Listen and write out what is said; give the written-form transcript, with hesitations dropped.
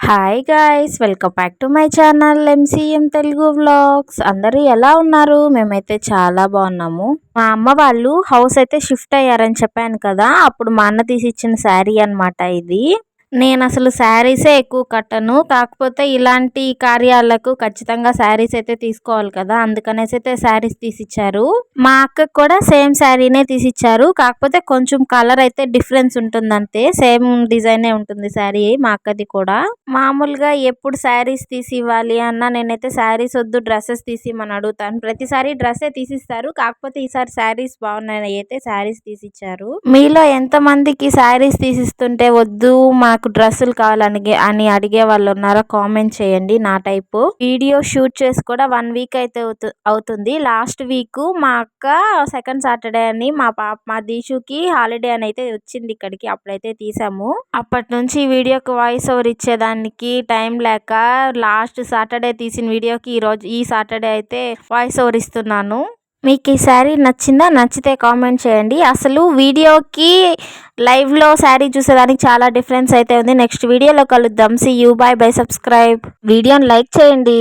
Hi guys, welcome back to my channel MCM Telugu vlogs. అందరూ ఎలా ఉన్నారు? మేమైతే చాలా బాగున్నాము. మా అమ్మ వాళ్ళు హౌస్ అయితే షిఫ్ట్ అయ్యారని చెప్పాను కదా, అప్పుడు మా అన్న తీసి ఇచ్చిన శారీ అనమాట ఇది. నేను అసలు శారీసే ఎక్కువ కట్టను, కాకపోతే ఇలాంటి కార్యాలకు ఖచ్చితంగా శారీస్ అయితే తీసుకోవాలి కదా, అందుకనేసి అయితే శారీస్ తీసిచ్చారు. మా అక్కకు కూడా సేమ్ శారీనే తీసిచ్చారు, కాకపోతే కొంచెం కలర్ అయితే డిఫరెన్స్ ఉంటుంది అంతే. సేమ్ డిజైనే ఉంటుంది శారీ మా అక్కది కూడా. మామూలుగా ఎప్పుడు శారీస్ తీసి ఇవ్వాలి అన్నా నేనైతే శారీస్ వద్దు డ్రెస్సెస్ తీసి ఇమ్మని అడుగుతాను. ప్రతిసారి డ్రెస్సే తీసిస్తారు, కాకపోతే ఈసారి శారీస్ బాగున్నాయి అయితే శారీస్ తీసిచ్చారు. మీలో ఎంత మందికి శారీస్ తీసిస్తుంటే వద్దు మాకు డ్రెస్సులు కావాలని అడిగే వాళ్ళు ఉన్నారో కామెంట్ చేయండి. నా టైపు వీడియో షూట్ చేసి కూడా 1 వీక్ అయితే అవుతుంది. లాస్ట్ వీక్ మా అక్క సెకండ్ సాటర్డే అని మా దీషుకి హాలిడే అని అయితే వచ్చింది ఇక్కడికి, అప్పుడైతే తీసాము. అప్పటి నుంచి వీడియోకి వాయిస్ ఓవర్ ఇచ్చేదానికి టైం లేక లాస్ట్ సాటర్డే తీసిన వీడియోకి ఈ సాటర్డే అయితే వాయిస్ ఓవర్ ఇస్తున్నాను. మీకు ఈ శారీ నచ్చిందా? నచ్చితే కామెంట్ చేయండి. అసలు వీడియోకి లైవ్లో శారీ చూసేదానికి చాలా డిఫరెన్స్ అయితే ఉంది. నెక్స్ట్ వీడియోలో కలుద్దాం. See you, bye bye, subscribe. వీడియోని లైక్ చేయండి.